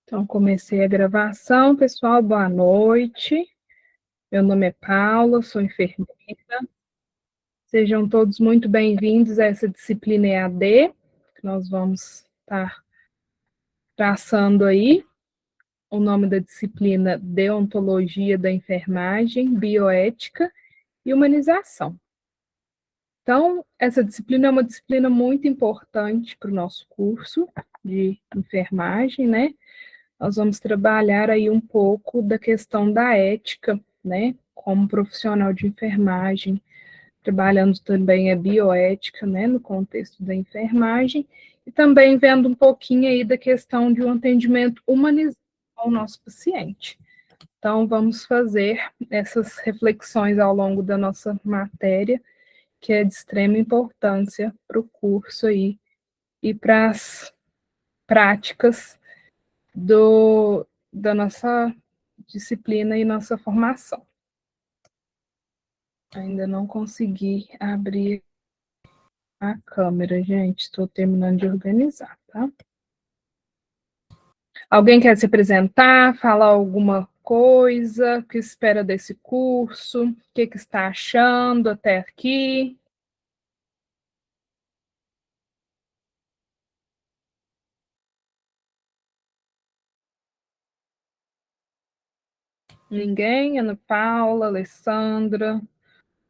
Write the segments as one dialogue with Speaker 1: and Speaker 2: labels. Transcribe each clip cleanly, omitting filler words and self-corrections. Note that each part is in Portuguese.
Speaker 1: Então, comecei a gravação. Pessoal, boa noite. Meu nome é Paula, sou enfermeira. Sejam todos muito bem-vindos a essa disciplina EAD, que nós vamos estar traçando aí. O nome da disciplina Deontologia da Enfermagem, Bioética e Humanização. Então, essa disciplina é uma disciplina muito importante para o nosso curso de enfermagem, né? Nós vamos trabalhar aí um pouco da questão da ética, né, como profissional de enfermagem, trabalhando também a bioética, né, no contexto da enfermagem, e também vendo um pouquinho aí da questão de um atendimento humanizado ao nosso paciente. Então, vamos fazer essas reflexões ao longo da nossa matéria, que é de extrema importância para o curso aí e para as práticas da nossa disciplina e nossa formação. Ainda não consegui abrir a câmera, gente. Estou terminando de organizar, tá? Alguém quer se apresentar, falar alguma coisa, o que espera desse curso, o que está achando até aqui? Ninguém? Ana Paula, Alessandra,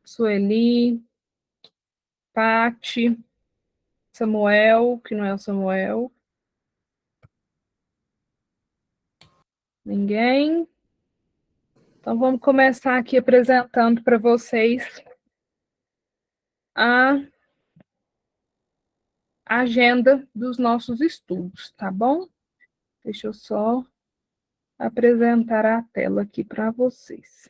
Speaker 1: Sueli, Pati, Samuel, que não é o Samuel. Ninguém? Então, vamos começar aqui apresentando para vocês a agenda dos nossos estudos, tá bom? Deixa eu só apresentar a tela aqui para vocês.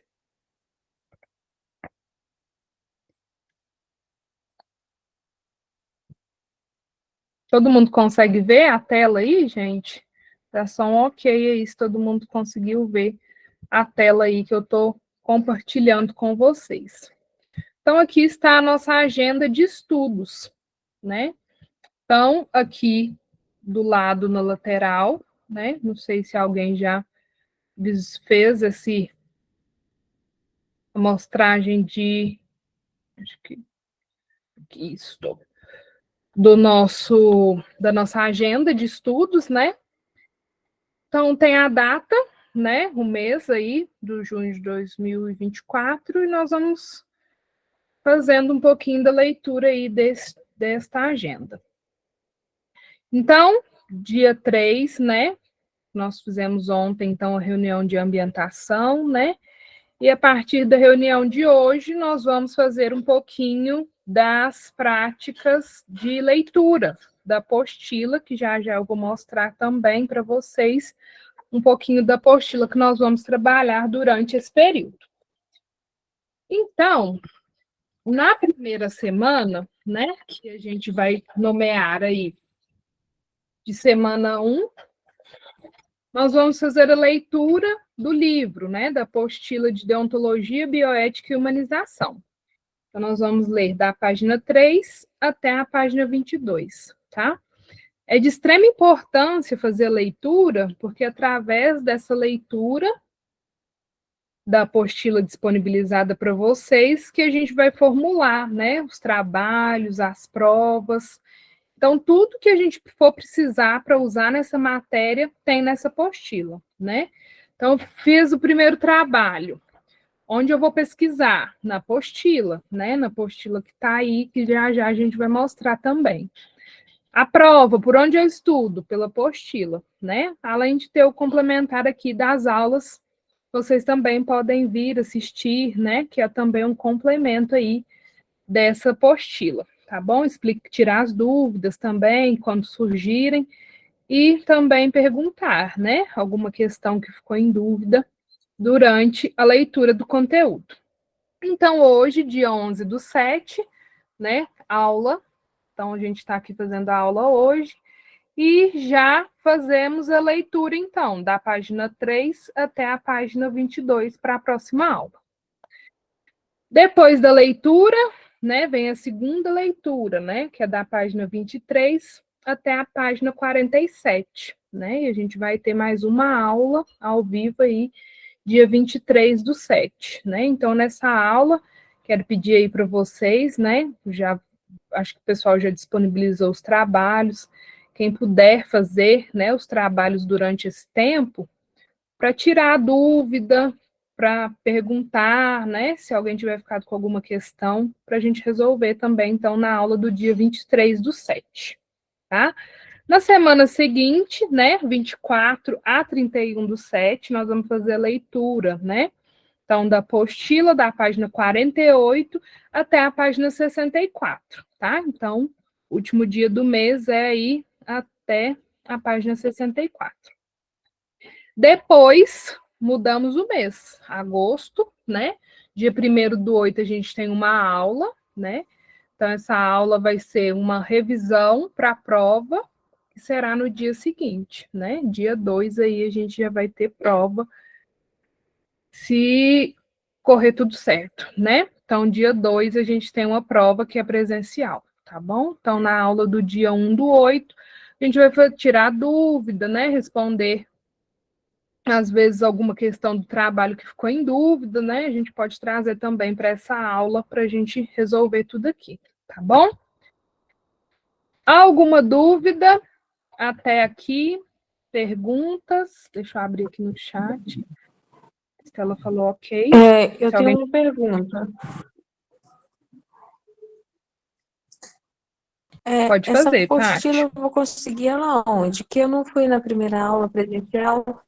Speaker 1: Todo mundo consegue ver a tela aí, gente? Dá só um ok aí, se todo mundo conseguiu ver a tela aí que eu estou compartilhando com vocês. Então, aqui está a nossa agenda de estudos, né? Então, aqui do lado, na lateral, né? Não sei se alguém já fez essa amostragem de... Acho que isso, da nossa agenda de estudos, né? Então, tem a data, né? O mês aí, do junho de 2024, e nós vamos fazendo um pouquinho da leitura aí desta agenda. Então, dia 3, né? Nós fizemos ontem, então, a reunião de ambientação, né? E a partir da reunião de hoje, nós vamos fazer um pouquinho das práticas de leitura da apostila, que já já eu vou mostrar também para vocês um pouquinho da apostila que nós vamos trabalhar durante esse período. Então, na primeira semana, né, que a gente vai nomear aí de semana 1, nós vamos fazer a leitura do livro, né, da apostila de Deontologia, Bioética e Humanização. Então, nós vamos ler da página 3 até a página 22, tá? É de extrema importância fazer a leitura, porque através dessa leitura da apostila disponibilizada para vocês, que a gente vai formular, né, os trabalhos, as provas. Então, tudo que a gente for precisar para usar nessa matéria tem nessa apostila, né? Então, fiz o primeiro trabalho. Onde eu vou pesquisar? Na apostila, né? Na apostila que está aí, que já já a gente vai mostrar também. A prova, por onde eu estudo? Pela apostila, né? Além de ter o complementar aqui das aulas, vocês também podem vir assistir, né? Que é também um complemento aí dessa apostila, tá bom? Tirar as dúvidas também, quando surgirem, e também perguntar, né? Alguma questão que ficou em dúvida durante a leitura do conteúdo. Então, hoje, dia 11/7, né, aula. Então, a gente está aqui fazendo a aula hoje. E já fazemos a leitura, então, da página 3 até a página 22 para a próxima aula. Depois da leitura, né, vem a segunda leitura, né, que é da página 23 até a página 47, né? E a gente vai ter mais uma aula ao vivo aí, dia 23/7, né? Então, nessa aula, quero pedir aí para vocês, né? Já acho que o pessoal já disponibilizou os trabalhos. Quem puder fazer, né, os trabalhos durante esse tempo, para tirar a dúvida, para perguntar, né, se alguém tiver ficado com alguma questão, para a gente resolver também, então, na aula do dia 23/7, tá? Na semana seguinte, né, 24 a 31/7, nós vamos fazer a leitura, né? Então, da apostila, da página 48 até a página 64, tá? Então, o último dia do mês é aí até a página 64. Depois, mudamos o mês, agosto, né? Dia 1º/8 a gente tem uma aula, né? Então, essa aula vai ser uma revisão para a prova, que será no dia seguinte, né? Dia 2 aí a gente já vai ter prova, se correr tudo certo, né? Então, dia 2 a gente tem uma prova que é presencial, tá bom? Então, na aula do dia 1/8, a gente vai tirar dúvida, né? Responder às vezes alguma questão do trabalho que ficou em dúvida, né? A gente pode trazer também para essa aula para a gente resolver tudo aqui, tá bom? Alguma dúvida até aqui? Perguntas? Deixa eu abrir aqui no chat. Estela falou ok.
Speaker 2: Eu tenho uma pergunta.
Speaker 1: Pode
Speaker 2: essa
Speaker 1: fazer,
Speaker 2: apostila
Speaker 1: Paty.
Speaker 2: eu vou conseguir ela onde? Que eu não fui na primeira aula presencial.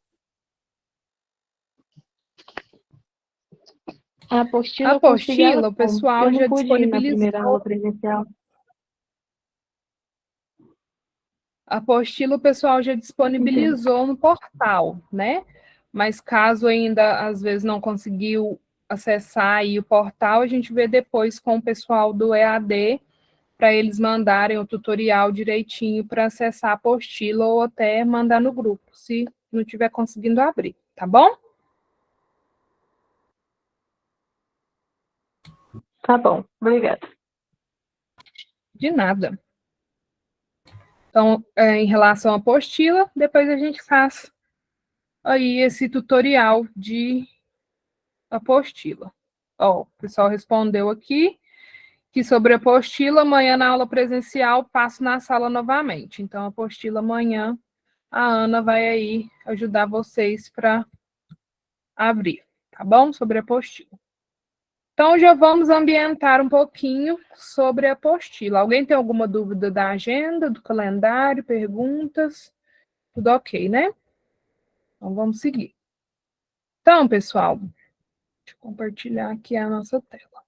Speaker 2: A apostila eu consegui ela
Speaker 1: O pessoal
Speaker 2: eu não
Speaker 1: já
Speaker 2: pude ir na
Speaker 1: disponibilizou.
Speaker 2: primeira aula presencial.
Speaker 1: A apostila o pessoal já disponibilizou no portal, né? Mas caso ainda, às vezes, não conseguiu acessar aí o portal, a gente vê depois com o pessoal do EAD, para eles mandarem o tutorial direitinho para acessar a apostila ou até mandar no grupo, se não estiver conseguindo abrir, tá bom?
Speaker 2: Tá bom, obrigada.
Speaker 1: De nada. Então, em relação à apostila, depois a gente faz aí esse tutorial de apostila. Ó, o pessoal respondeu aqui que sobre a apostila, amanhã na aula presencial, passo na sala novamente. Então, a apostila amanhã, a Ana vai aí ajudar vocês para abrir, tá bom? Sobre a apostila. Então, já vamos ambientar um pouquinho sobre a apostila. Alguém tem alguma dúvida da agenda, do calendário, perguntas? Tudo ok, né? Então, vamos seguir. Então, pessoal, deixa eu compartilhar aqui a nossa tela.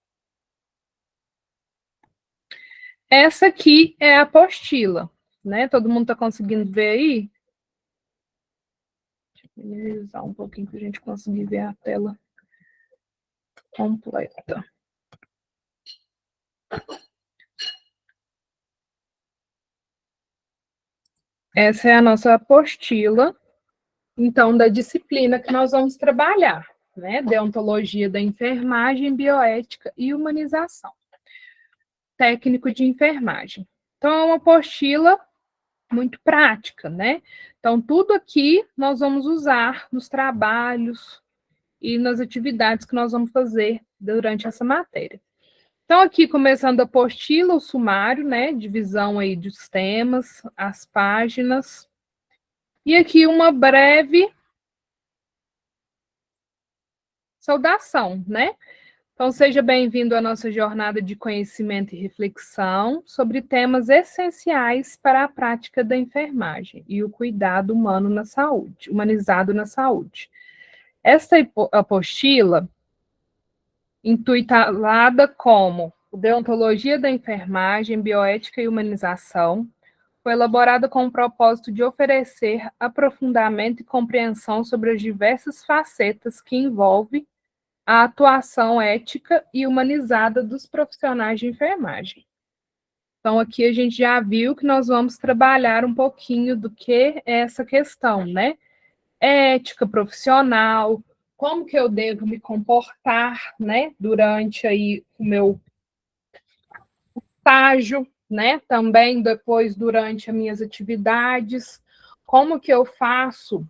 Speaker 1: Essa aqui é a apostila, né? Todo mundo está conseguindo ver aí? Deixa eu minimizar um pouquinho para a gente conseguir ver a tela completa. Essa é a nossa apostila, então, da disciplina que nós vamos trabalhar, né? Deontologia da enfermagem, bioética e humanização. Técnico de enfermagem. Então, é uma apostila muito prática, né? Então, tudo aqui nós vamos usar nos trabalhos e nas atividades que nós vamos fazer durante essa matéria. Então, aqui, começando a apostila, o sumário, né? Divisão aí dos temas, as páginas. E aqui uma breve saudação, né? Então, seja bem-vindo à nossa jornada de conhecimento e reflexão sobre temas essenciais para a prática da enfermagem e o cuidado humano na saúde, humanizado na saúde. Esta apostila, intitulada como Deontologia da Enfermagem, Bioética e Humanização, foi elaborada com o propósito de oferecer aprofundamento e compreensão sobre as diversas facetas que envolvem a atuação ética e humanizada dos profissionais de enfermagem. Então, aqui a gente já viu que nós vamos trabalhar um pouquinho do que é essa questão, né? Ética profissional, como que eu devo me comportar, né? Durante aí o meu estágio, né? Também depois durante as minhas atividades, como que eu faço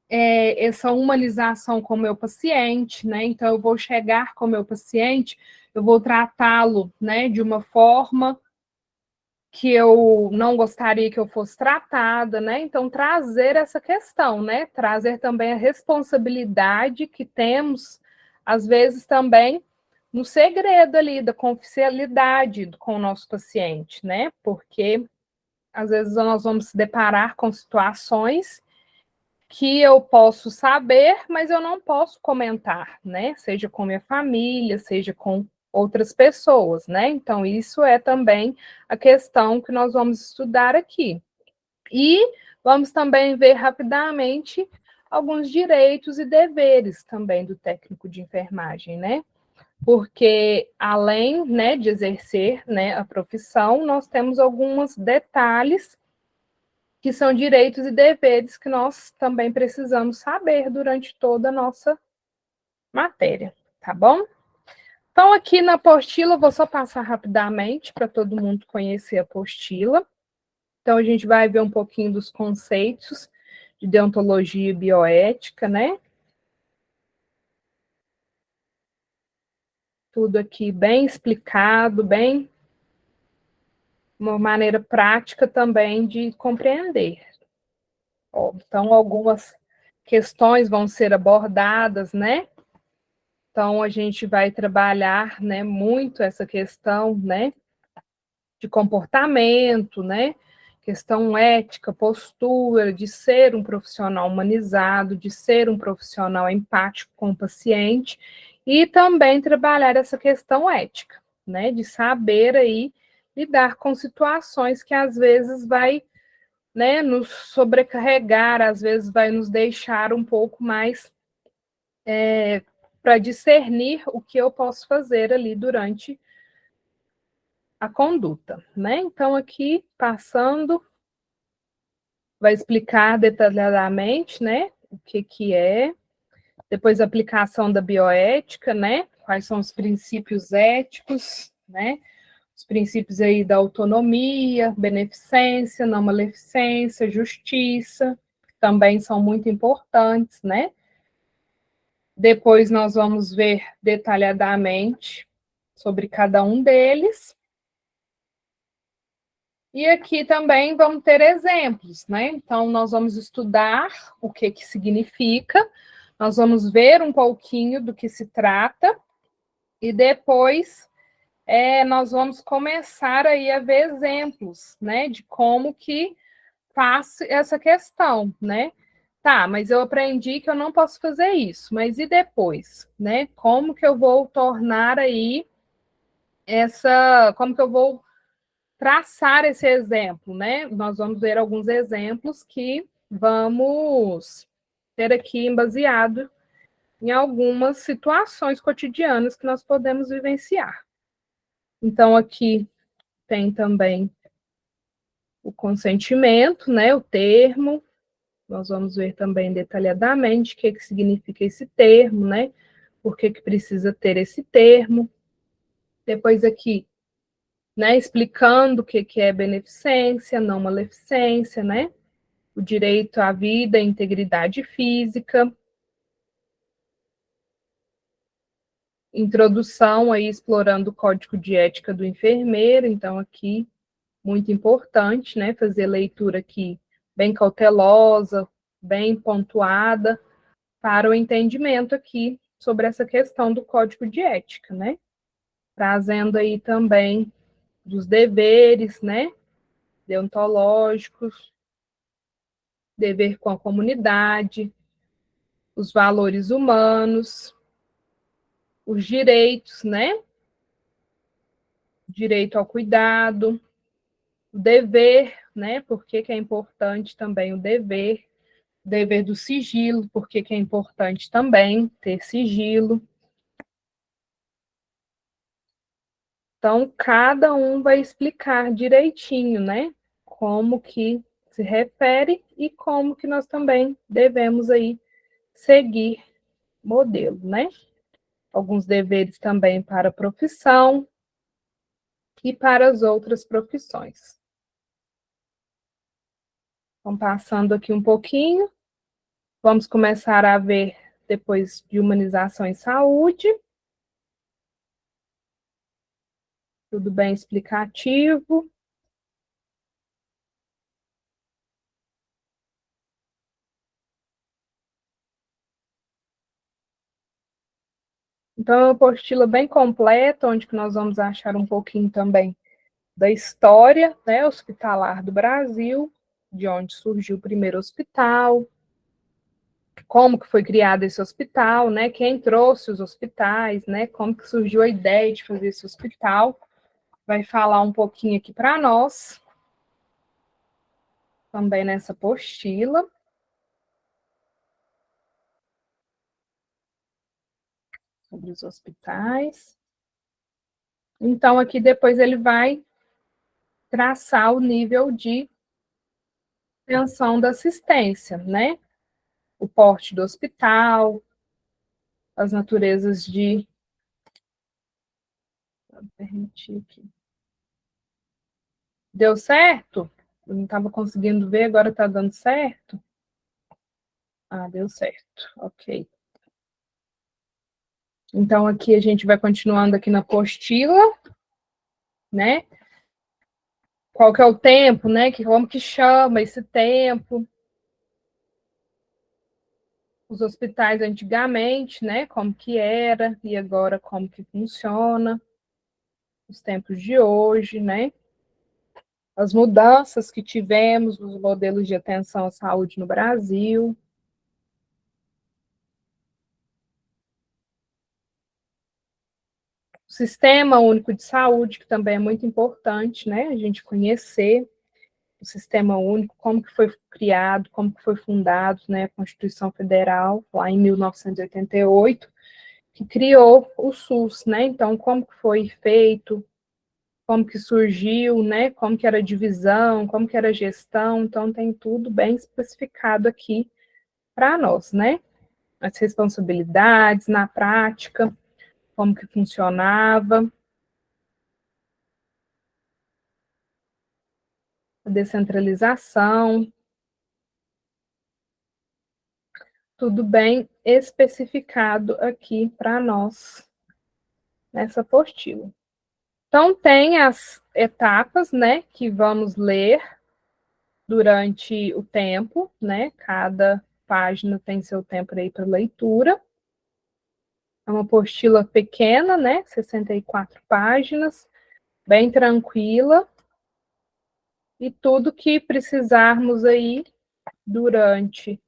Speaker 1: essa humanização com o meu paciente, né? Então, eu vou chegar com o meu paciente, eu vou tratá-lo, né, de uma forma que eu não gostaria que eu fosse tratada, né? Então, trazer essa questão, né? Trazer também a responsabilidade que temos, às vezes, também no segredo ali da confidencialidade com o nosso paciente, né? Porque às vezes nós vamos se deparar com situações que eu posso saber, mas eu não posso comentar, né? Seja com minha família, seja com outras pessoas, né? Então, isso é também a questão que nós vamos estudar aqui. E vamos também ver rapidamente alguns direitos e deveres também do técnico de enfermagem, né? Porque além, né, de exercer, né, a profissão, nós temos alguns detalhes que são direitos e deveres que nós também precisamos saber durante toda a nossa matéria, tá bom? Então, aqui na apostila, vou só passar rapidamente para todo mundo conhecer a apostila. Então, a gente vai ver um pouquinho dos conceitos de deontologia e bioética, né? Tudo aqui bem explicado, bem uma maneira prática também de compreender. Então, algumas questões vão ser abordadas, né? Então, a gente vai trabalhar, né, muito essa questão, né, de comportamento, né, questão ética, postura, de ser um profissional humanizado, de ser um profissional empático com o paciente, e também trabalhar essa questão ética, né, de saber aí lidar com situações que às vezes vai, né, nos sobrecarregar, às vezes vai nos deixar um pouco mais para discernir o que eu posso fazer ali durante a conduta, né? Então, aqui, passando, vai explicar detalhadamente, né, o que é, depois a aplicação da bioética, né, quais são os princípios éticos, né, os princípios aí da autonomia, beneficência, não maleficência, justiça, também são muito importantes, né? Depois nós vamos ver detalhadamente sobre cada um deles. E aqui também vamos ter exemplos, né? Então, nós vamos estudar o que significa, nós vamos ver um pouquinho do que se trata, e depois nós vamos começar aí a ver exemplos, né? De como que faz essa questão, né? Tá, mas eu aprendi que eu não posso fazer isso, mas e depois, né? Como que eu vou tornar aí como que eu vou traçar esse exemplo, né? Nós vamos ver alguns exemplos que vamos ter aqui baseado em algumas situações cotidianas que nós podemos vivenciar. Então, aqui tem também o consentimento, né? O termo. Nós vamos ver também detalhadamente o que significa esse termo, né? Por que precisa ter esse termo. Depois aqui, né, explicando o que é beneficência, não maleficência, né? O direito à vida, à integridade física, introdução aí explorando o código de ética do enfermeiro, então aqui muito importante, né, fazer leitura aqui bem cautelosa, bem pontuada, para o entendimento aqui sobre essa questão do código de ética, né? Trazendo aí também dos deveres, né, deontológicos, dever com a comunidade, os valores humanos, os direitos, né? Direito ao cuidado, o dever, né? Por que é importante também o dever do sigilo, por que é importante também ter sigilo. Então, cada um vai explicar direitinho, né? Como que se refere e como que nós também devemos aí seguir modelo, né? Alguns deveres também para a profissão e para as outras profissões. Vamos passando aqui um pouquinho. Vamos começar a ver depois de humanização em saúde. Tudo bem explicativo. Então, é uma apostila bem completa, onde que nós vamos achar um pouquinho também da história, né, hospitalar do Brasil, de onde surgiu o primeiro hospital, como que foi criado esse hospital, né, quem trouxe os hospitais, né, como que surgiu a ideia de fazer esse hospital. Vai falar um pouquinho aqui para nós, também nessa apostila. Sobre os hospitais. Então, aqui depois ele vai traçar o nível de tensão da assistência, né? O porte do hospital, as naturezas de. Vou permitir aqui. Deu certo? Eu não estava conseguindo ver, agora está dando certo? Ah, deu certo. Ok. Então, aqui a gente vai continuando aqui na apostila, né? Qual que é o tempo, né? Como que chama esse tempo? Os hospitais antigamente, né? Como que era e agora como que funciona, os tempos de hoje, né? As mudanças que tivemos nos modelos de atenção à saúde no Brasil. O Sistema Único de Saúde, que também é muito importante, né? A gente conhecer o Sistema Único, como que foi criado, como que foi fundado, né? A Constituição Federal, lá em 1988, que criou o SUS, né? Então, como que foi feito, como que surgiu, né? Como que era a divisão, como que era a gestão, então tem tudo bem especificado aqui para nós, né? As responsabilidades na prática, como que funcionava, a descentralização, tudo bem especificado aqui para nós nessa apostila. Então tem as etapas, né, que vamos ler durante o tempo, né? Cada página tem seu tempo aí para leitura. É uma apostila pequena, né? 64 páginas, bem tranquila. E tudo que precisarmos aí durante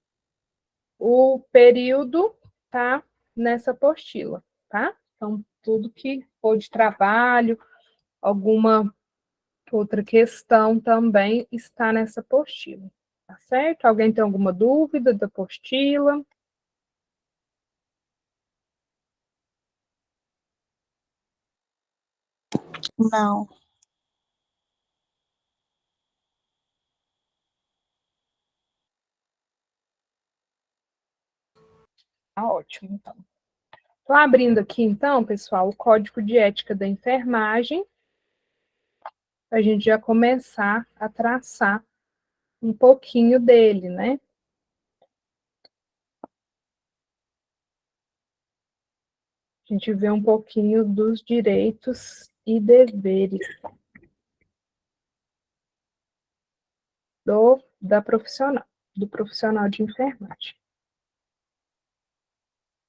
Speaker 1: o período tá nessa apostila, tá? Então, tudo que for de trabalho, alguma outra questão também está nessa apostila, tá certo? Alguém tem alguma dúvida da apostila?
Speaker 3: Não.
Speaker 1: Tá ótimo, então. Estou abrindo aqui, então, pessoal, o Código de Ética da Enfermagem, para a gente já começar a traçar um pouquinho dele, né? A gente vê um pouquinho dos direitos e deveres do profissional de enfermagem.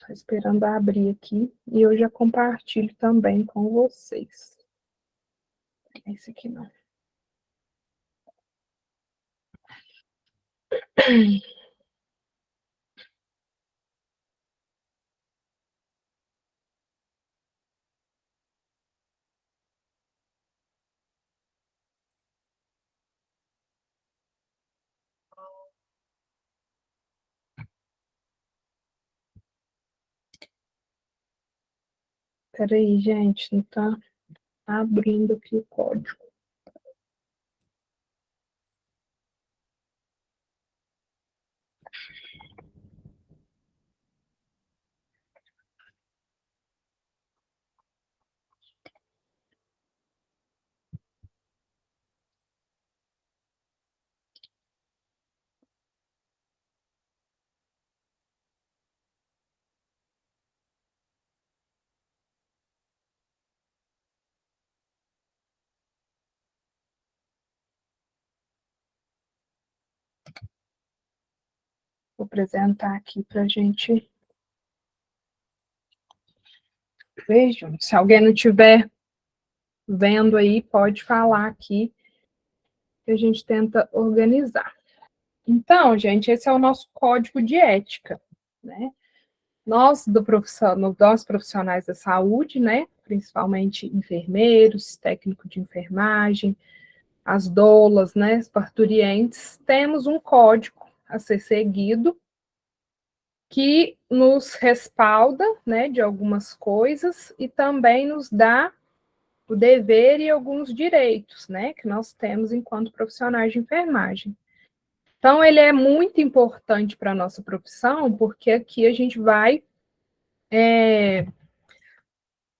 Speaker 1: Estou esperando abrir aqui e eu já compartilho também com vocês. Esse aqui não. Peraí, gente, não está abrindo aqui o código. apresentar aqui para a gente ver junto. Se alguém não estiver vendo aí, pode falar aqui, que a gente tenta organizar. Então, gente, esse é o nosso código de ética, né? Nós profissionais da saúde, né? Principalmente enfermeiros, técnicos de enfermagem, as doulas, né? As parturientes, temos um código a ser seguido que nos respalda, né, de algumas coisas e também nos dá o dever e alguns direitos, né, que nós temos enquanto profissionais de enfermagem. Então, ele é muito importante para a nossa profissão, porque aqui a gente vai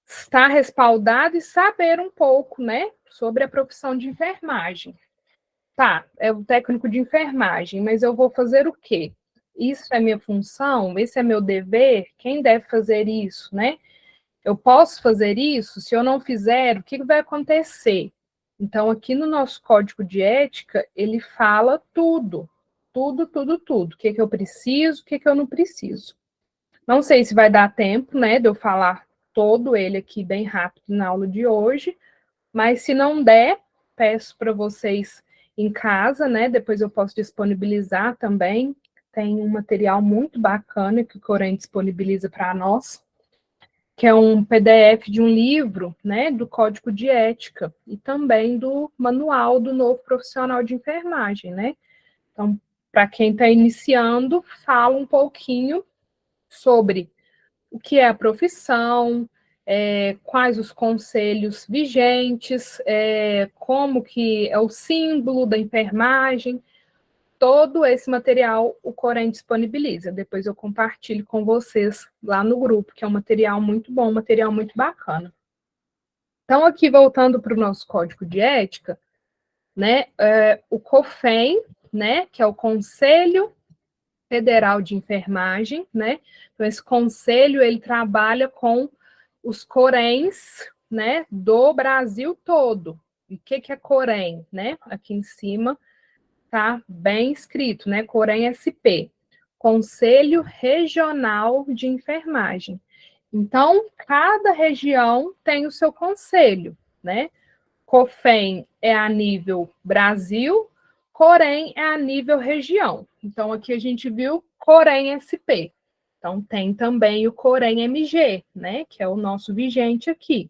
Speaker 1: estar respaldado e saber um pouco, né, sobre a profissão de enfermagem. Tá, é o técnico de enfermagem, mas eu vou fazer o quê? Isso é minha função? Esse é meu dever? Quem deve fazer isso, né? Eu posso fazer isso? Se eu não fizer, o que vai acontecer? Então, aqui no nosso código de ética, ele fala tudo. Tudo, tudo, tudo. O que eu preciso, o que eu não preciso. Não sei se vai dar tempo, né, de eu falar todo ele aqui bem rápido na aula de hoje, mas se não der, peço para vocês em casa, né, depois eu posso disponibilizar também. Tem um material muito bacana que o Corém disponibiliza para nós, que é um PDF de um livro, né, do Código de Ética e também do Manual do Novo Profissional de Enfermagem, né? Então, para quem está iniciando, fala um pouquinho sobre o que é a profissão, quais os conselhos vigentes, como que é o símbolo da enfermagem. Todo esse material o Corém disponibiliza. Depois eu compartilho com vocês lá no grupo, que é um material muito bom, um material muito bacana. Então, aqui voltando para o nosso código de ética, né, o COFEN, né, que é o Conselho Federal de Enfermagem, né? Então, esse conselho, ele trabalha com os Coréns, né, do Brasil todo. E o que é Corém, né? Aqui em cima tá bem escrito, né? Corém SP, Conselho Regional de Enfermagem. Então, cada região tem o seu conselho, né? COFEN é a nível Brasil, Corém é a nível região. Então, aqui a gente viu Corém SP. Então, tem também o Corém MG, né? Que é o nosso vigente aqui.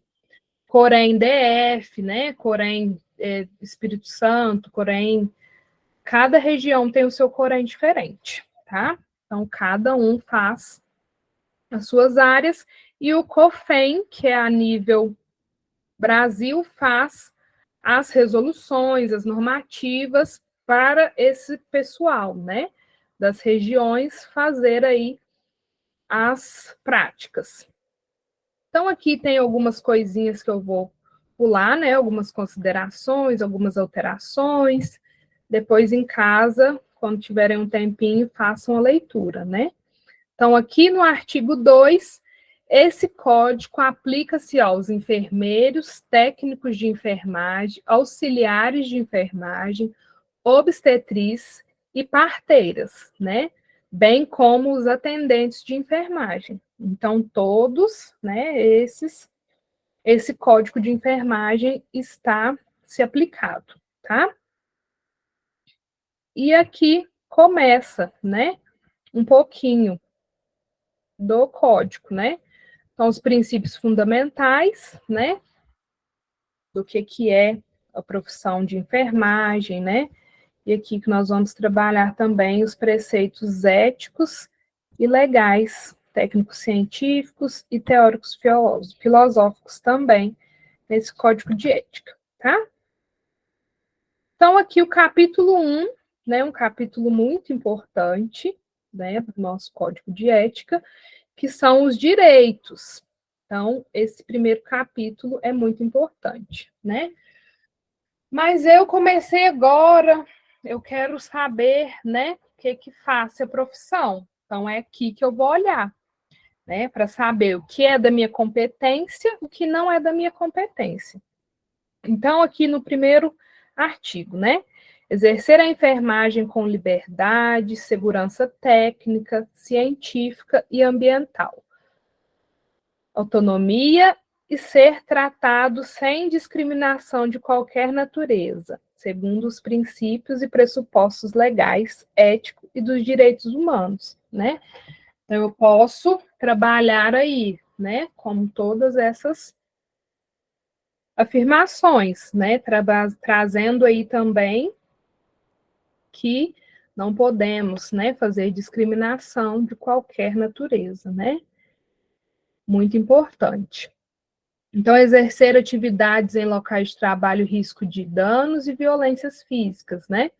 Speaker 1: Corém DF, né? Corém Espírito Santo, Corém. Cada região tem o seu Corém diferente, tá? Então, cada um faz as suas áreas. E o COFEN, que é a nível Brasil, faz as resoluções, as normativas para esse pessoal, né, das regiões fazer aí as práticas. Então, aqui tem algumas coisinhas que eu vou pular, né, algumas considerações, algumas alterações. Depois, em casa, quando tiverem um tempinho, façam a leitura, né. Então, aqui no artigo 2, esse código aplica-se aos enfermeiros, técnicos de enfermagem, auxiliares de enfermagem, obstetrizes e parteiras, né? Bem como os atendentes de enfermagem. Então, todos, né, esse código de enfermagem está se aplicado, tá? E aqui começa, né, um pouquinho do código, né? Então, os princípios fundamentais, né, do que é a profissão de enfermagem, né? E aqui que nós vamos trabalhar também os preceitos éticos e legais, técnicos científicos e teóricos filosóficos também, nesse código de ética, tá? Então, aqui o capítulo 1, né, um capítulo muito importante, né, do nosso código de ética, que são os direitos. Então, esse primeiro capítulo é muito importante, né? Mas eu comecei agora, eu quero saber, né, o que faz a profissão. Então, é aqui que eu vou olhar, né, para saber o que é da minha competência, o que não é da minha competência. Então, aqui no primeiro artigo, né, Exercer a enfermagem com liberdade, segurança técnica, científica e ambiental. Autonomia e ser tratado sem discriminação de qualquer natureza, segundo os princípios e pressupostos legais, éticos e dos direitos humanos, né? Então, eu posso trabalhar aí, né, como todas essas afirmações, né, trazendo aí também que não podemos, né, fazer discriminação de qualquer natureza, né? Muito importante. Então, exercer atividades em locais de trabalho, risco de danos e violências físicas, né?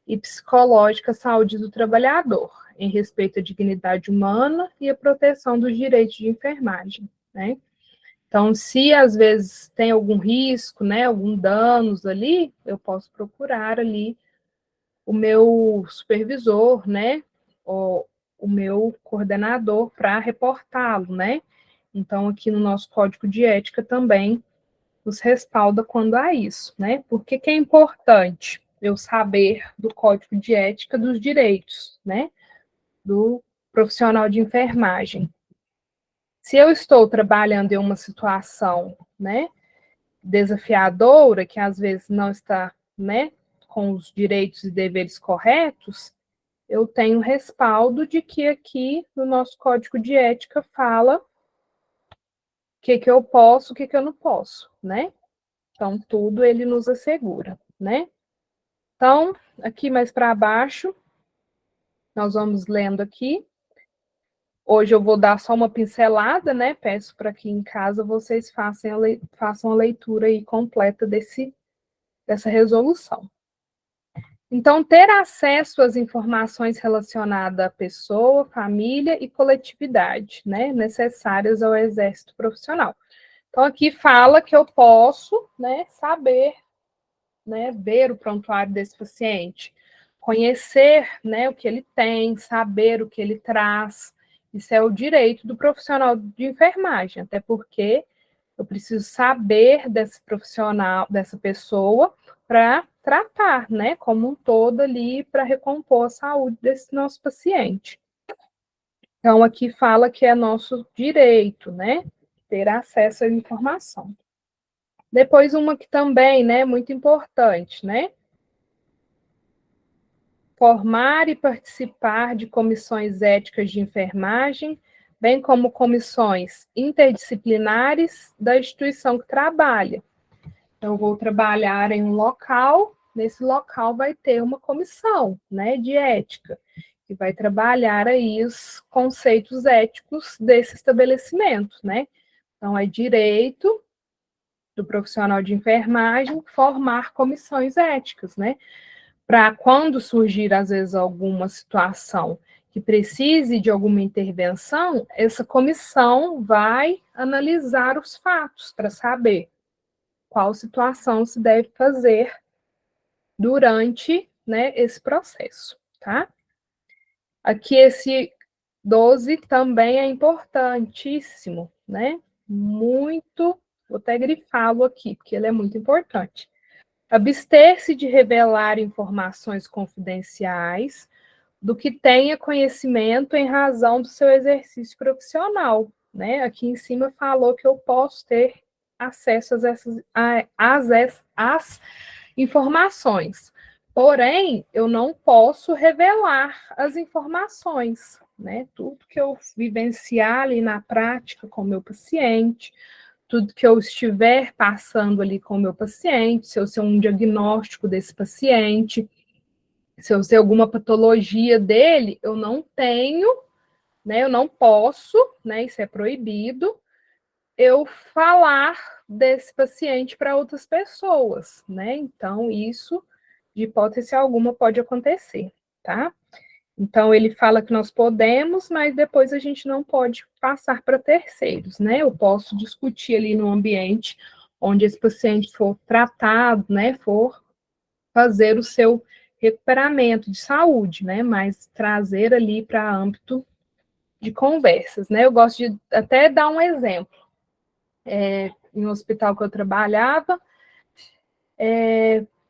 Speaker 1: E psicológica à saúde do trabalhador, em respeito à dignidade humana e à proteção dos direitos de enfermagem, né? Então, se às vezes tem algum risco, né, algum danos ali, eu posso procurar ali o meu supervisor, né, ou o meu coordenador para reportá-lo, né? Então, aqui no nosso código de ética também nos respalda quando há isso, né? Por que que é importante eu saber do código de ética dos direitos, né? Do profissional de enfermagem. Se eu estou trabalhando em uma situação, né, desafiadora, que às vezes não está, né, com os direitos e deveres corretos, eu tenho respaldo de que aqui no nosso código de ética fala o que eu posso, o que eu não posso, né? Então, tudo ele nos assegura, né? Então, aqui mais para baixo, nós vamos lendo aqui. Hoje eu vou dar só uma pincelada, né? Peço para que em casa vocês façam a leitura aí completa dessa resolução. Então, ter acesso às informações relacionadas à pessoa, família e coletividade, né? Necessárias ao exército profissional. Então, aqui fala que eu posso, né, saber, né, ver o prontuário desse paciente, conhecer, né, o que ele tem, saber o que ele traz. Isso é o direito do profissional de enfermagem, até porque eu preciso saber desse profissional, dessa pessoa, para tratar, né, como um todo ali, para recompor a saúde desse nosso paciente. Então, aqui fala que é nosso direito, né, ter acesso à informação. Depois, uma que também, né, muito importante, né, formar e participar de comissões éticas de enfermagem, bem como comissões interdisciplinares da instituição que trabalha. Então, eu vou trabalhar em um local, nesse local vai ter uma comissão, né, de ética, que vai trabalhar aí os conceitos éticos desse estabelecimento, né? Então, é direito do profissional de enfermagem formar comissões éticas, né? Para quando surgir, às vezes, alguma situação que precise de alguma intervenção, essa comissão vai analisar os fatos para saber qual situação se deve fazer durante, né, esse processo, tá? Aqui esse 12 também é importantíssimo, né? Muito, vou até grifá-lo aqui, porque ele é muito importante. Abster-se de revelar informações confidenciais do que tenha conhecimento em razão do seu exercício profissional, né? Aqui em cima falou que eu posso ter acesso às informações. Porém, eu não posso revelar as informações, né? Tudo que eu vivenciar ali na prática com o meu paciente, tudo que eu estiver passando ali com o meu paciente, se eu sei um diagnóstico desse paciente, se eu sei alguma patologia dele, eu não tenho, né? Eu não posso, né? Isso é proibido, eu falar desse paciente para outras pessoas, né? Então, isso, de hipótese alguma, pode acontecer, tá? Então, ele fala que nós podemos, mas depois a gente não pode passar para terceiros, né? Eu posso discutir ali no ambiente onde esse paciente for tratado, né? For fazer o seu recuperamento de saúde, né? Mas trazer ali para âmbito de conversas, né? Eu gosto de até dar um exemplo. Em um hospital que eu trabalhava,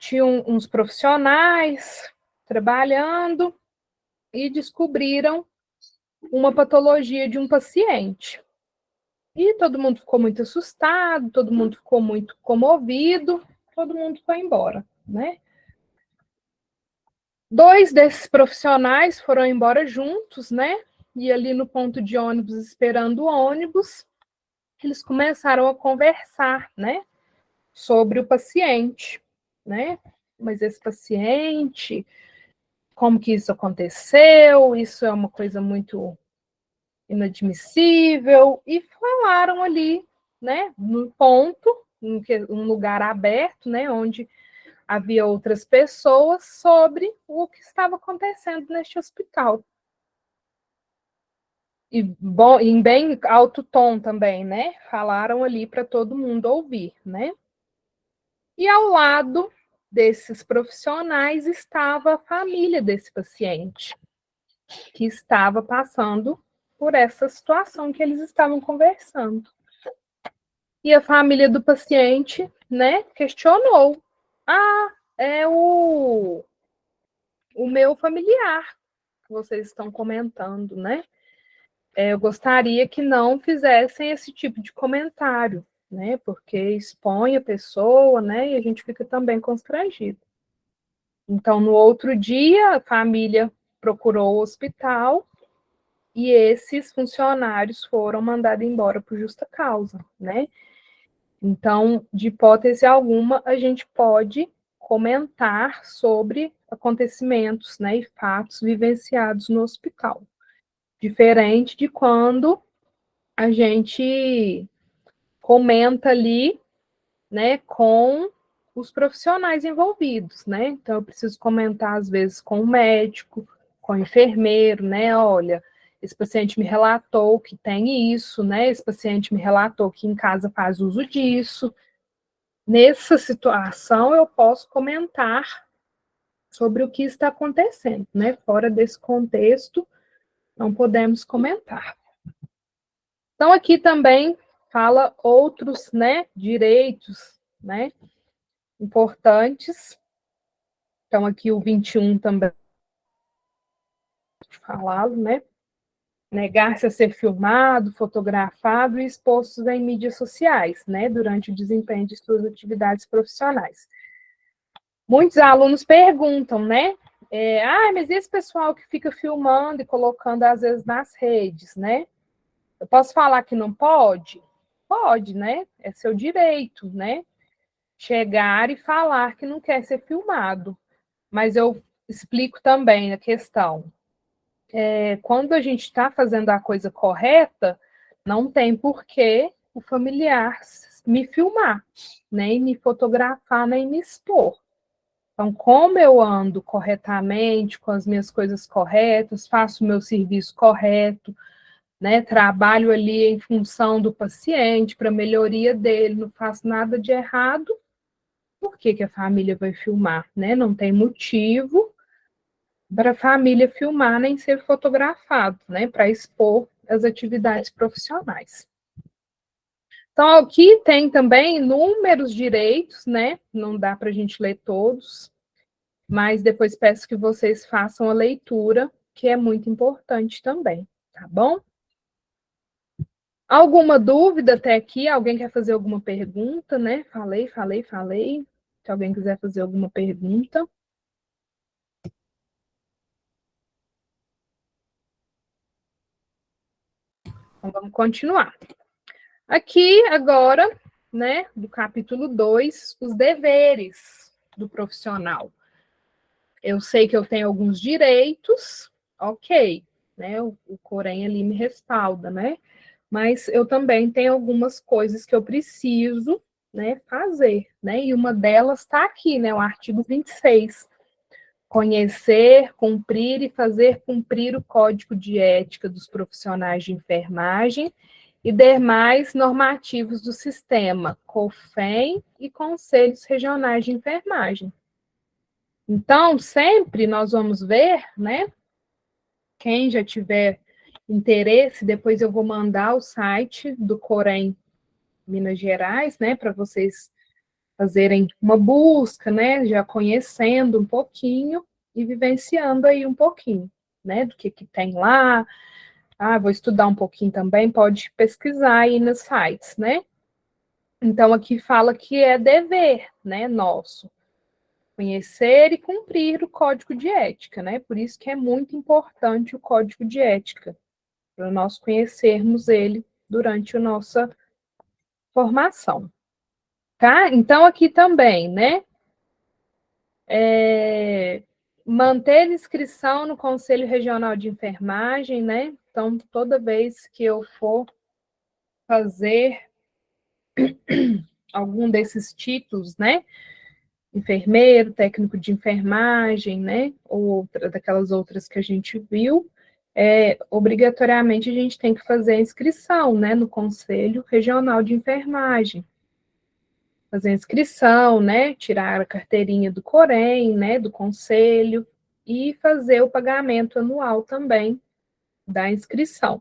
Speaker 1: tinham uns profissionais trabalhando e descobriram uma patologia de um paciente. E todo mundo ficou muito assustado, todo mundo ficou muito comovido, todo mundo foi embora, né? 2 desses profissionais foram embora juntos, né? E ali no ponto de ônibus, esperando o ônibus, eles começaram a conversar, né? Sobre o paciente, né? Mas esse paciente, como que isso aconteceu? Isso é uma coisa muito inadmissível, e falaram ali, né, no ponto, em um lugar aberto, né, onde havia outras pessoas, sobre o que estava acontecendo neste hospital. E bom, em bem alto tom também, né? Falaram ali para todo mundo ouvir, né? E ao lado desses profissionais estava a família desse paciente, que estava passando por essa situação que eles estavam conversando. E a família do paciente, né, questionou. Ah, é o meu familiar que vocês estão comentando, né? Eu gostaria que não fizessem esse tipo de comentário, né? Porque expõe a pessoa, né? E a gente fica também constrangido. Então, no outro dia, a família procurou o hospital e esses funcionários foram mandados embora por justa causa, né? Então, de hipótese alguma, a gente pode comentar sobre acontecimentos, né, e fatos vivenciados no hospital. Diferente de quando a gente comenta ali, né, com os profissionais envolvidos, né? Então, eu preciso comentar, às vezes, com o médico, com o enfermeiro, né? Olha, esse paciente me relatou que tem isso, né? Esse paciente me relatou que em casa faz uso disso. Nessa situação, eu posso comentar sobre o que está acontecendo, né? Fora desse contexto, não podemos comentar. Então, aqui também fala outros, né, direitos, né, importantes. Então, aqui o 21 também falado, né? Negar-se a ser filmado, fotografado e exposto em mídias sociais, né, durante o desempenho de suas atividades profissionais. Muitos alunos perguntam, né? Mas e esse pessoal que fica filmando e colocando, às vezes, nas redes, né? Eu posso falar que não pode? Pode, né? É seu direito, né? Chegar e falar que não quer ser filmado. Mas eu explico também a questão. Quando a gente está fazendo a coisa correta, não tem por que o familiar me filmar, nem me fotografar, nem me expor. Então, como eu ando corretamente, com as minhas coisas corretas, faço o meu serviço correto, né? Trabalho ali em função do paciente, para a melhoria dele, não faço nada de errado, por que que a família vai filmar, né? Não tem motivo para a família filmar nem ser fotografado, né? Para expor as atividades profissionais. Então, aqui tem também inúmeros direitos, né? Não dá para a gente ler todos, mas depois peço que vocês façam a leitura, que é muito importante também, tá bom? Alguma dúvida até aqui? Alguém quer fazer alguma pergunta, né? Falei. Se alguém quiser fazer alguma pergunta. Então, vamos continuar. Aqui, agora, né, do capítulo 2, os deveres do profissional. Eu sei que eu tenho alguns direitos, ok, né? O Corém ali me respalda, né? Mas eu também tenho algumas coisas que eu preciso, né, fazer, né? E uma delas está aqui, né? O artigo 26. Conhecer, cumprir e fazer cumprir o Código de Ética dos Profissionais de Enfermagem e demais normativos do sistema, COFEN e Conselhos Regionais de Enfermagem. Então, sempre nós vamos ver, né? Quem já tiver interesse, depois eu vou mandar o site do Corém Minas Gerais, né, para vocês fazerem uma busca, né, já conhecendo um pouquinho e vivenciando aí um pouquinho, né, do que tem lá. Ah, vou estudar um pouquinho também, pode pesquisar aí nos sites, né? Então, aqui fala que é dever, né, nosso, conhecer e cumprir o código de ética, né? Por isso que é muito importante o código de ética, para nós conhecermos ele durante a nossa formação, tá? Então, aqui também, né? Manter inscrição no Conselho Regional de Enfermagem, né? Então, toda vez que eu for fazer algum desses títulos, né? Enfermeiro, técnico de enfermagem, né? Ou outra, daquelas outras que a gente viu, obrigatoriamente a gente tem que fazer a inscrição, né? No Conselho Regional de Enfermagem. Fazer a inscrição, né? Tirar a carteirinha do Corém, né? Do Conselho, e fazer o pagamento anual também da inscrição.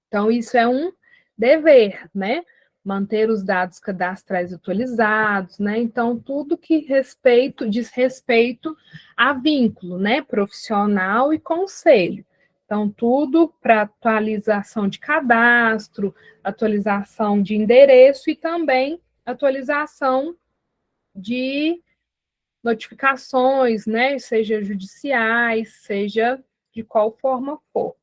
Speaker 1: Então, isso é um dever, né? Manter os dados cadastrais atualizados, né? Então, tudo que diz respeito a vínculo, né? Profissional e conselho. Então, tudo para atualização de cadastro, atualização de endereço e também atualização de notificações, né? Seja judiciais, seja de qual forma for.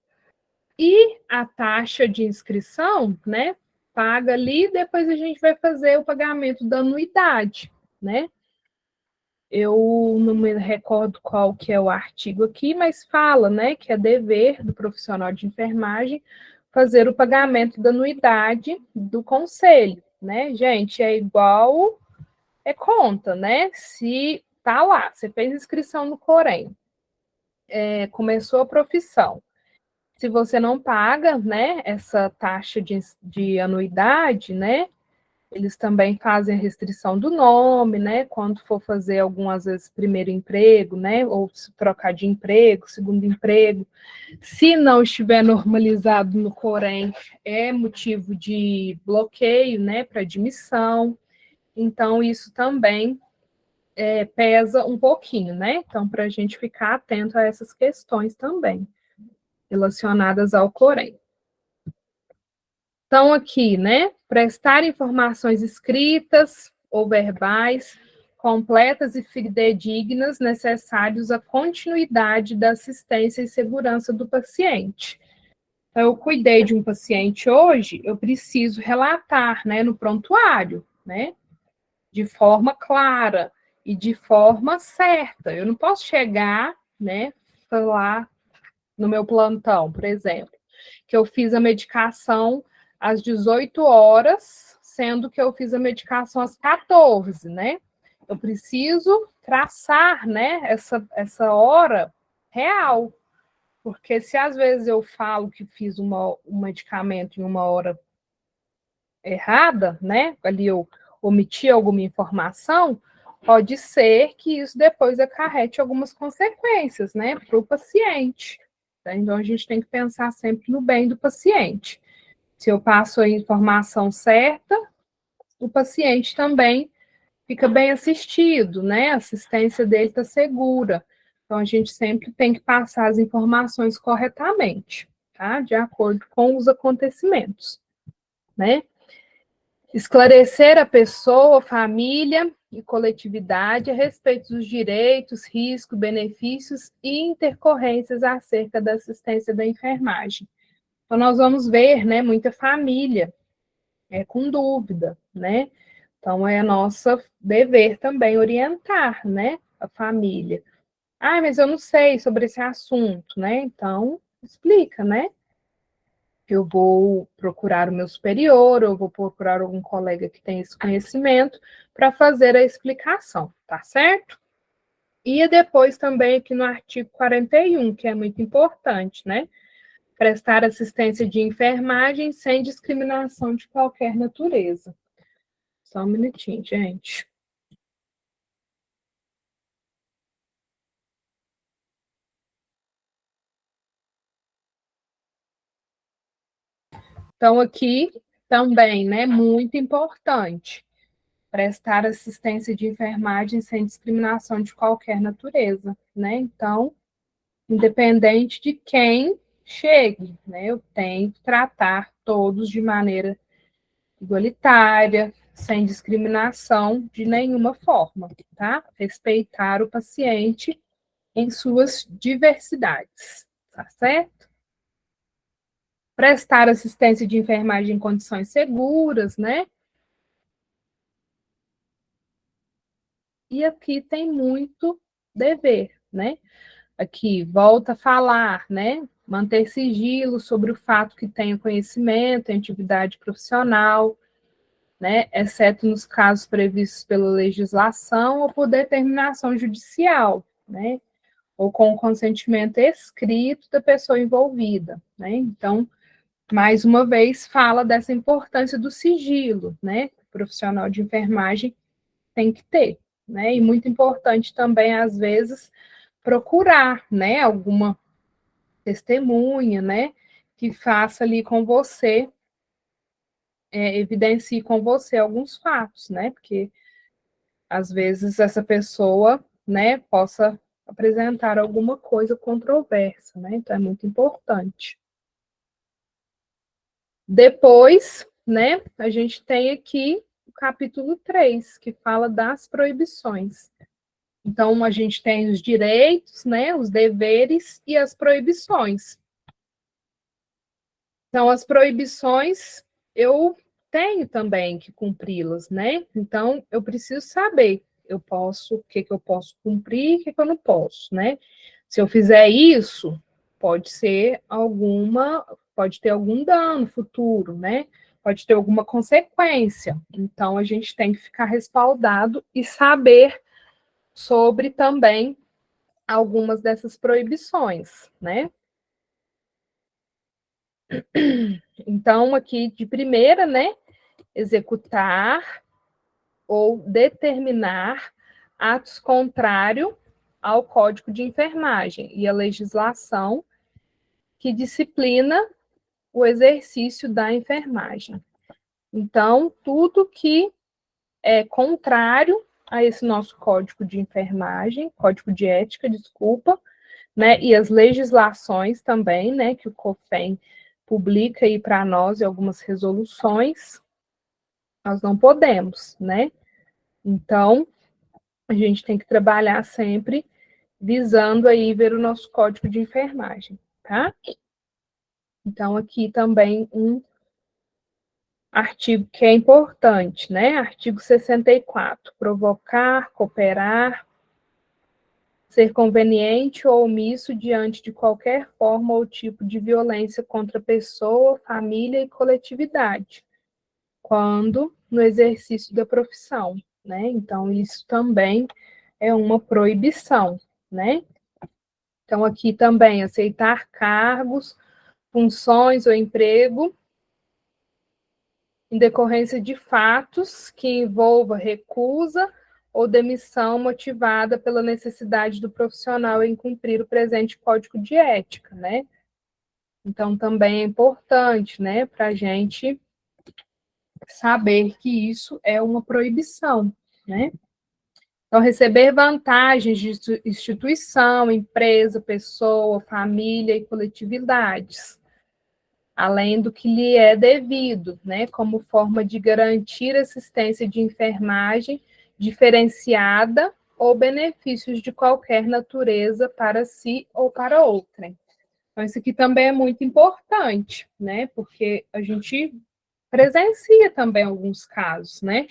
Speaker 1: E a taxa de inscrição, né, paga ali, depois a gente vai fazer o pagamento da anuidade, né? Eu não me recordo qual que é o artigo aqui, mas fala, né, que é dever do profissional de enfermagem fazer o pagamento da anuidade do conselho, né? Gente, é igual, é conta, né? Se tá lá, você fez inscrição no Corém, começou a profissão, se você não paga, né, essa taxa de anuidade, né, eles também fazem a restrição do nome, né, quando for fazer algumas vezes primeiro emprego, né, ou se trocar de emprego, segundo emprego, se não estiver normalizado no Corém, é motivo de bloqueio, né, para admissão. Então, isso também pesa um pouquinho, né, então, para a gente ficar atento a essas questões também relacionadas ao Corém. Então, aqui, né, prestar informações escritas ou verbais, completas e fidedignas, necessários à continuidade da assistência e segurança do paciente. Então, eu cuidei de um paciente hoje, eu preciso relatar, né, no prontuário, né, de forma clara e de forma certa. Eu não posso chegar, né, falar no meu plantão, por exemplo, que eu fiz a medicação às 18 horas, sendo que eu fiz a medicação às 14, né? Eu preciso traçar, né, essa hora real, porque se às vezes eu falo que fiz um medicamento em uma hora errada, né, ali eu omiti alguma informação, pode ser que isso depois acarrete algumas consequências, né, para o paciente. Então, a gente tem que pensar sempre no bem do paciente. Se eu passo a informação certa, o paciente também fica bem assistido, né? A assistência dele está segura. Então, a gente sempre tem que passar as informações corretamente, tá? De acordo com os acontecimentos, né? Esclarecer a pessoa, família e coletividade a respeito dos direitos, riscos, benefícios e intercorrências acerca da assistência da enfermagem. Então, nós vamos ver, né, muita família com dúvida, né? Então, é nosso dever também orientar, né, a família. Ah, mas eu não sei sobre esse assunto, né? Então, explica, né? Eu vou procurar o meu superior, ou vou procurar algum colega que tenha esse conhecimento para fazer a explicação, tá certo? E depois também aqui no artigo 41, que é muito importante, né? Prestar assistência de enfermagem sem discriminação de qualquer natureza. Só um minutinho, gente. Então, aqui também, né, muito importante. prestar assistência de enfermagem sem discriminação de qualquer natureza, né? Então, independente de quem chegue, né? Eu tenho que tratar todos de maneira igualitária, sem discriminação de nenhuma forma, tá? Respeitar o paciente em suas diversidades, tá certo? Prestar assistência de enfermagem em condições seguras, né? E aqui tem muito dever, né? Aqui volta a falar, né? Manter sigilo sobre o fato que tenha conhecimento em atividade profissional, né? Exceto nos casos previstos pela legislação ou por determinação judicial, né? Ou com o consentimento escrito da pessoa envolvida, né? Então, mais uma vez, fala dessa importância do sigilo, né? O profissional de enfermagem tem que ter, né? E muito importante também, às vezes, procurar, né? Alguma testemunha, né? Que faça ali com você, evidencie com você alguns fatos, né? Porque às vezes essa pessoa, né, possa apresentar alguma coisa controversa, né? Então é muito importante. Depois, né, a gente tem aqui o capítulo 3, que fala das proibições. Então, a gente tem os direitos, né, os deveres e as proibições. Então, as proibições, eu tenho também que cumpri-las, né? Então, eu preciso saber, o que eu posso cumprir, o que eu não posso, né? Se eu fizer isso, pode ter algum dano futuro, né? Pode ter alguma consequência. Então, a gente tem que ficar respaldado e saber sobre também algumas dessas proibições, né? Então, aqui de primeira, né? Executar ou determinar atos contrários ao Código de Enfermagem e à legislação que disciplina o exercício da enfermagem. Então, tudo que é contrário a esse nosso Código de Enfermagem, Código de Ética, desculpa, né, e as legislações também, né, que o COFEN publica aí para nós em algumas resoluções, nós não podemos, né? Então, a gente tem que trabalhar sempre visando aí ver o nosso código de enfermagem, tá? Então, aqui também um artigo que é importante, né? Artigo 64, provocar, cooperar, ser conveniente ou omisso diante de qualquer forma ou tipo de violência contra pessoa, família e coletividade, quando no exercício da profissão, né? Então, isso também é uma proibição, né? Então, aqui também, aceitar cargos, funções ou emprego em decorrência de fatos que envolva recusa ou demissão motivada pela necessidade do profissional em cumprir o presente código de ética, né? Então, também é importante, né, para a gente saber que isso é uma proibição, né? Então, receber vantagens de instituição, empresa, pessoa, família e coletividades, além do que lhe é devido, né, como forma de garantir assistência de enfermagem diferenciada ou benefícios de qualquer natureza para si ou para outrem. Então, isso aqui também é muito importante, né, porque a gente presencia também alguns casos, né,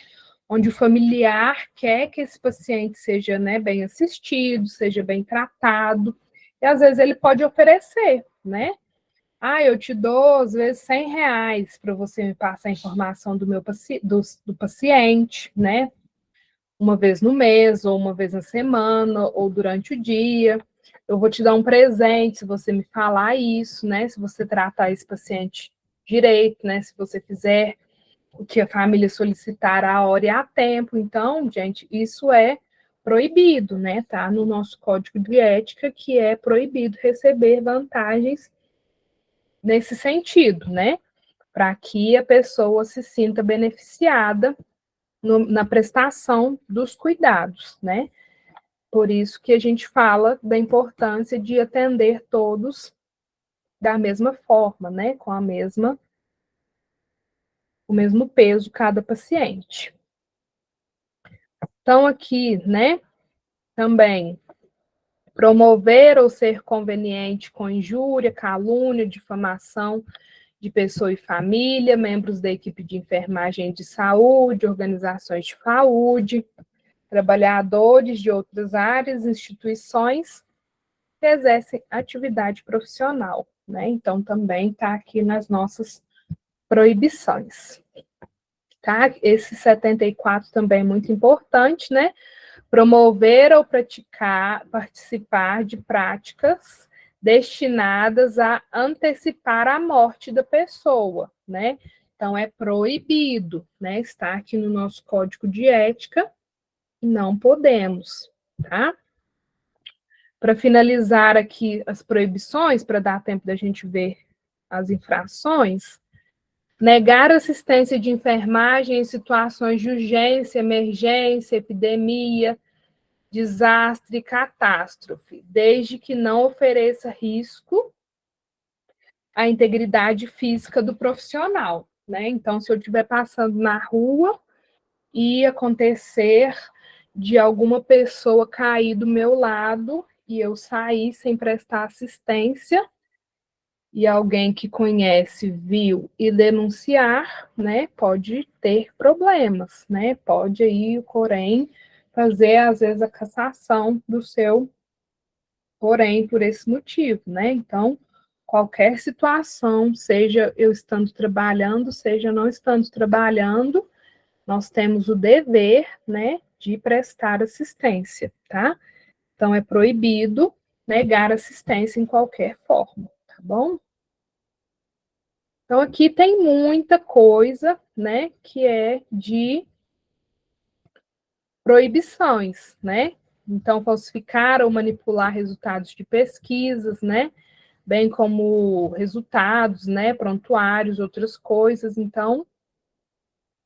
Speaker 1: onde o familiar quer que esse paciente seja, né, bem assistido, seja bem tratado, e às vezes ele pode oferecer, né? Ah, eu te dou, às vezes, R$ 100 para você me passar a informação do paciente, né? Uma vez no mês, ou uma vez na semana, ou durante o dia. Eu vou te dar um presente se você me falar isso, né? Se você tratar esse paciente direito, né? Se você fizer o que a família solicitar a hora e a tempo. Então, gente, isso é proibido, né? Tá no nosso código de ética que é proibido receber vantagens nesse sentido, né? Para que a pessoa se sinta beneficiada na prestação dos cuidados, né? Por isso que a gente fala da importância de atender todos da mesma forma, né? Com o mesmo peso cada paciente. Então, aqui, né, também promover ou ser conveniente com injúria, calúnia, difamação de pessoa e família, membros da equipe de enfermagem de saúde, organizações de saúde, trabalhadores de outras áreas, instituições que exercem atividade profissional, né? Então, também está aqui nas nossas proibições, tá? Esse 74 também é muito importante, né? Promover ou participar de práticas destinadas a antecipar a morte da pessoa, né? Então, é proibido, né? Está aqui no nosso código de ética, não podemos, tá? Para finalizar aqui as proibições, para dar tempo da gente ver as infrações, negar assistência de enfermagem em situações de urgência, emergência, epidemia, desastre, catástrofe, desde que não ofereça risco à integridade física do profissional, né? Então, se eu estiver passando na rua e acontecer de alguma pessoa cair do meu lado e eu sair sem prestar assistência, e alguém que conhece, viu e denunciar, né, pode ter problemas, né? Pode aí o Corém fazer, às vezes, a cassação do seu Corém por esse motivo, né? Então, qualquer situação, seja eu estando trabalhando, seja não estando trabalhando, nós temos o dever, né, de prestar assistência, tá? Então, é proibido negar assistência em qualquer forma, tá bom? Então, aqui tem muita coisa, né, que é de proibições, né? Então, falsificar ou manipular resultados de pesquisas, né? Bem como resultados, né? Prontuários, outras coisas. Então,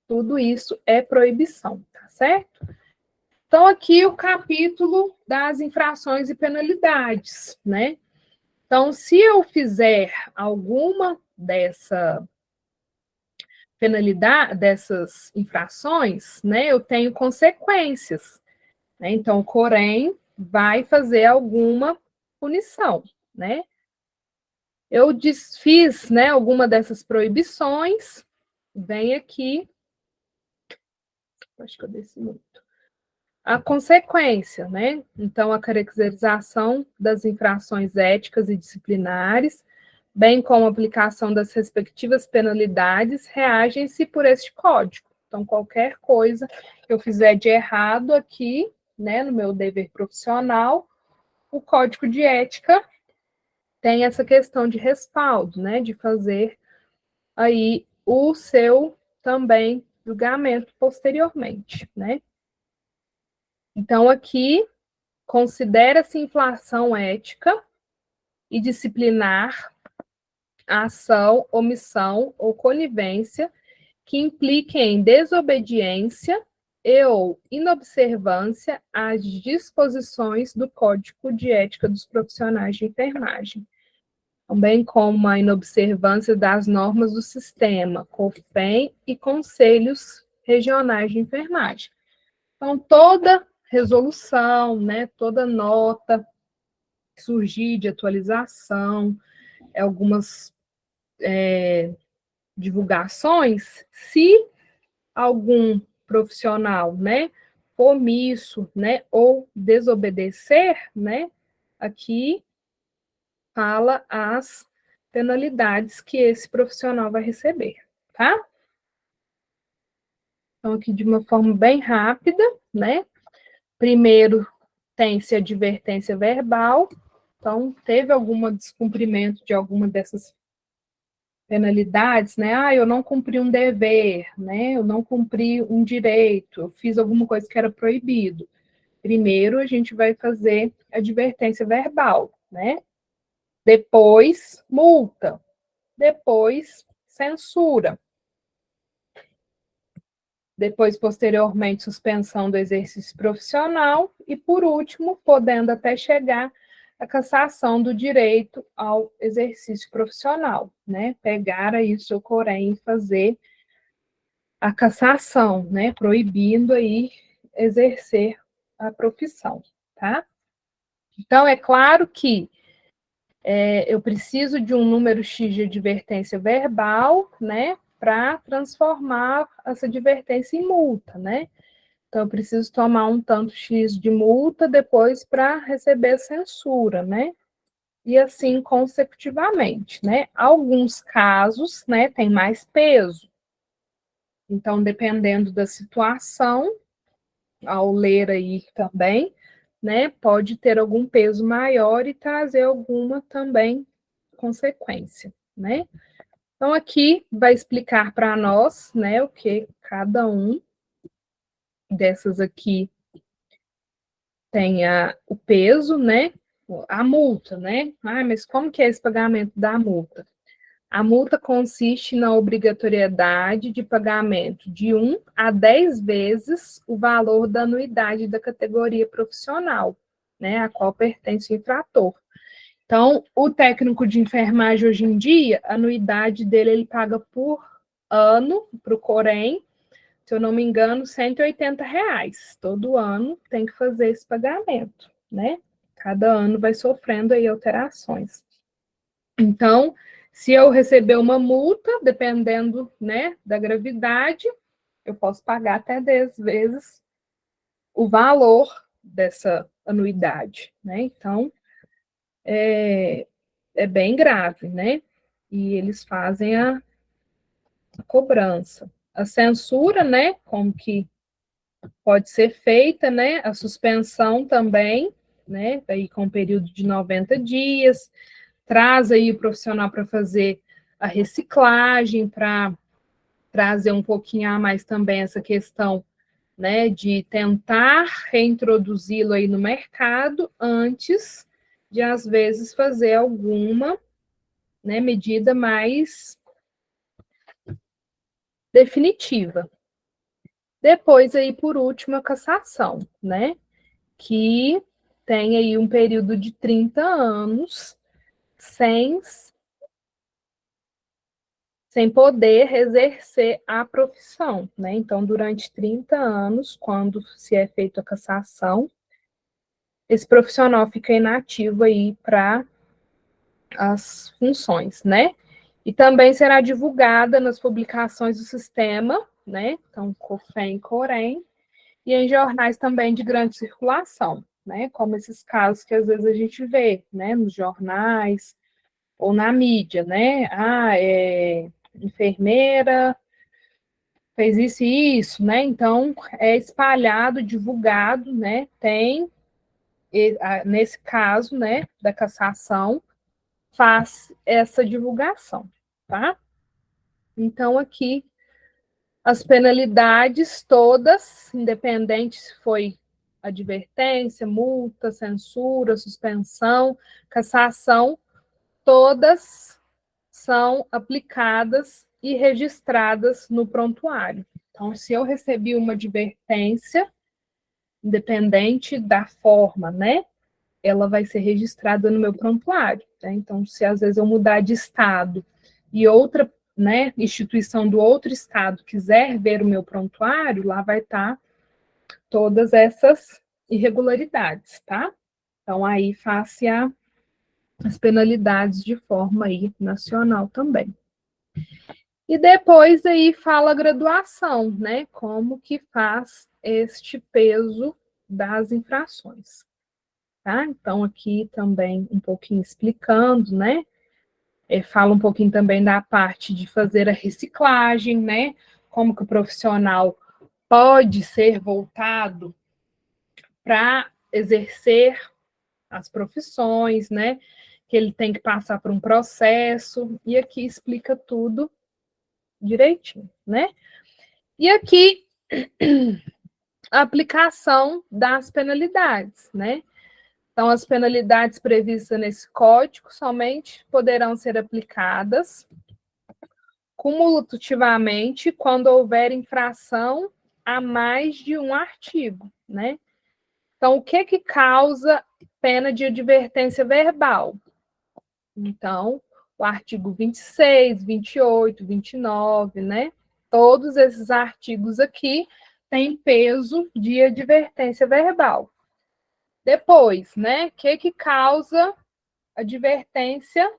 Speaker 1: tudo isso é proibição, tá certo? Então, aqui o capítulo das infrações e penalidades, né? Então, se eu fizer alguma dessas infrações, né, eu tenho consequências, né? Então, o Corém vai fazer alguma punição, né? Eu desfiz, né, alguma dessas proibições, vem aqui, acho que eu desci muito. A consequência, né? Então, a caracterização das infrações éticas e disciplinares, bem como a aplicação das respectivas penalidades, reagem-se por este código. Então, qualquer coisa que eu fizer de errado aqui, né, no meu dever profissional, o código de ética tem essa questão de respaldo, né, de fazer aí o seu também julgamento posteriormente, né? Então, aqui considera-se infração ética e disciplinar a ação, omissão ou conivência que impliquem em desobediência e ou inobservância às disposições do Código de Ética dos Profissionais de Enfermagem, também como a inobservância das normas do sistema, COFEM e conselhos regionais de enfermagem. Então, toda resolução, né, toda nota que surgir de atualização, algumas divulgações, se algum profissional, né, omisso, né, ou desobedecer, né, aqui fala as penalidades que esse profissional vai receber, tá? Então, aqui de uma forma bem rápida, né? Primeiro, tem-se advertência verbal. Então, teve algum descumprimento de alguma dessas penalidades, né? Ah, eu não cumpri um dever, né? Eu não cumpri um direito, eu fiz alguma coisa que era proibido. Primeiro, a gente vai fazer advertência verbal, né? Depois, multa. Depois, censura. depois, posteriormente, suspensão do exercício profissional e, por último, podendo até chegar à cassação do direito ao exercício profissional, né? Pegar aí o seu Corém e fazer a cassação, né? Proibindo aí exercer a profissão, tá? Então, é claro que eu preciso de um número X de advertência verbal, né? Para transformar essa advertência em multa, né? Então, eu preciso tomar um tanto X de multa depois para receber censura, né? E assim consecutivamente, né? Alguns casos, né, tem mais peso. Então, dependendo da situação, ao ler aí também, né, pode ter algum peso maior e trazer alguma também consequência, né? Então, aqui vai explicar para nós, né, o que cada um dessas aqui tem o peso, né, a multa, né? Ah, mas como que é esse pagamento da multa? A multa consiste na obrigatoriedade de pagamento de 1 a 10 vezes o valor da anuidade da categoria profissional, né, a qual pertence o infrator. Então, o técnico de enfermagem hoje em dia, a anuidade dele ele paga por ano para o Corém, se eu não me engano, R$ 180. Todo ano tem que fazer esse pagamento, né? Cada ano vai sofrendo aí alterações. Então, se eu receber uma multa, dependendo, né, da gravidade, eu posso pagar até 10 vezes o valor dessa anuidade, né? Então, é bem grave, né? E eles fazem a cobrança. A censura, né, como que pode ser feita, né, a suspensão também, né, aí com um período de 90 dias, traz aí o profissional para fazer a reciclagem, para trazer um pouquinho a mais também essa questão, né, de tentar reintroduzi-lo aí no mercado antes de, às vezes, fazer alguma, né, medida mais definitiva. Depois, aí, por último, a cassação, né, que tem aí um período de 30 anos sem poder exercer a profissão, né? Então, durante 30 anos, quando se é feita a cassação, esse profissional fica inativo aí para as funções, né? E também será divulgada nas publicações do sistema, né? Então, COFEM e COREM, e em jornais também de grande circulação, né? Como esses casos que às vezes a gente vê, né? Nos jornais ou na mídia, né? Enfermeira fez isso e isso, né? Então, é espalhado, divulgado, né? Tem, nesse caso, né, da cassação, faz essa divulgação, tá? Então, aqui, as penalidades todas, independente se foi advertência, multa, censura, suspensão, cassação, todas são aplicadas e registradas no prontuário. Então, se eu recebi uma advertência, independente da forma, né, ela vai ser registrada no meu prontuário. Né? Então, se às vezes eu mudar de estado e outra, né, instituição do outro estado quiser ver o meu prontuário, lá vai estar todas essas irregularidades, tá? Então, aí face as penalidades de forma aí nacional também. E depois aí fala a graduação, né? Como que faz este peso das infrações, tá? Então, aqui também um pouquinho explicando, né? Fala um pouquinho também da parte de fazer a reciclagem, né? Como que o profissional pode ser voltado para exercer as profissões, né? Que ele tem que passar por um processo, e aqui explica tudo direitinho, né? E aqui a aplicação das penalidades, né? Então, as penalidades previstas nesse código somente poderão ser aplicadas cumulativamente quando houver infração a mais de um artigo, né? Então, o que causa pena de advertência verbal? Então, o artigo 26, 28, 29, né? Todos esses artigos aqui têm peso de advertência verbal. Depois, né? O que causa advertência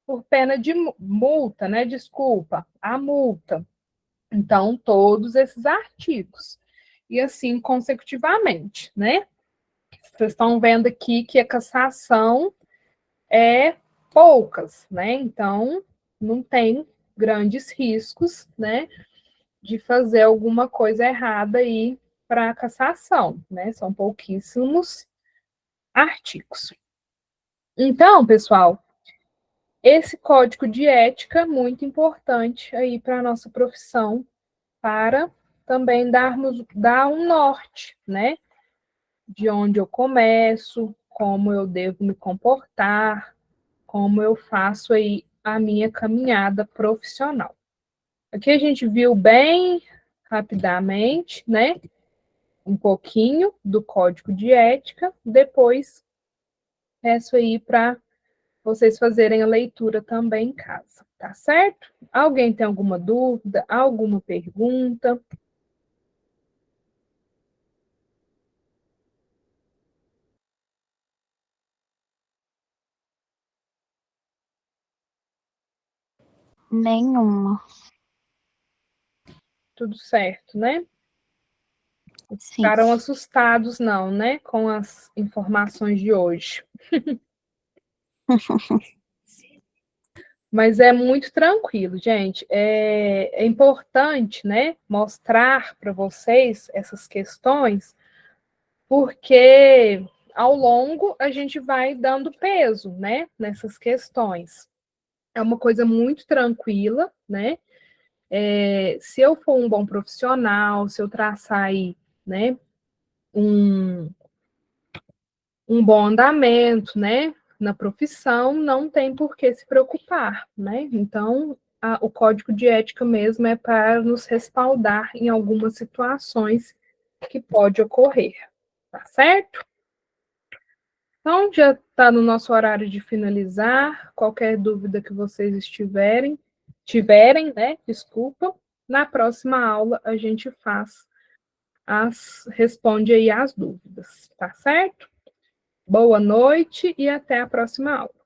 Speaker 1: por pena de multa, né? Desculpa, a multa. Então, todos esses artigos. E assim consecutivamente, né? Vocês estão vendo aqui que a cassação é poucas, né? Então, não tem grandes riscos, né, de fazer alguma coisa errada aí para a cassação, né? São pouquíssimos artigos. Então, pessoal, esse código de ética é muito importante aí para a nossa profissão, para também dar um norte, né? De onde eu começo, como eu devo me comportar, como eu faço aí a minha caminhada profissional. Aqui a gente viu bem rapidamente, né? Um pouquinho do código de ética. Depois, peço aí para vocês fazerem a leitura também em casa, tá certo? Alguém tem alguma dúvida, alguma pergunta?
Speaker 3: Nenhuma.
Speaker 1: Tudo certo, né?
Speaker 3: Sim.
Speaker 1: Ficaram assustados, não, né? Com as informações de hoje. Mas é muito tranquilo, gente. É importante, né, mostrar para vocês essas questões, porque ao longo a gente vai dando peso, né, nessas questões. É uma coisa muito tranquila, né? Se eu for um bom profissional, se eu traçar aí, né, um bom andamento, né, na profissão, não tem por que se preocupar, né? Então, o código de ética mesmo é para nos respaldar em algumas situações que pode ocorrer, tá certo? Então, já está no nosso horário de finalizar. Qualquer dúvida que vocês tiverem, né? Desculpa. Na próxima aula a gente responde aí as dúvidas, tá certo? Boa noite e até a próxima aula.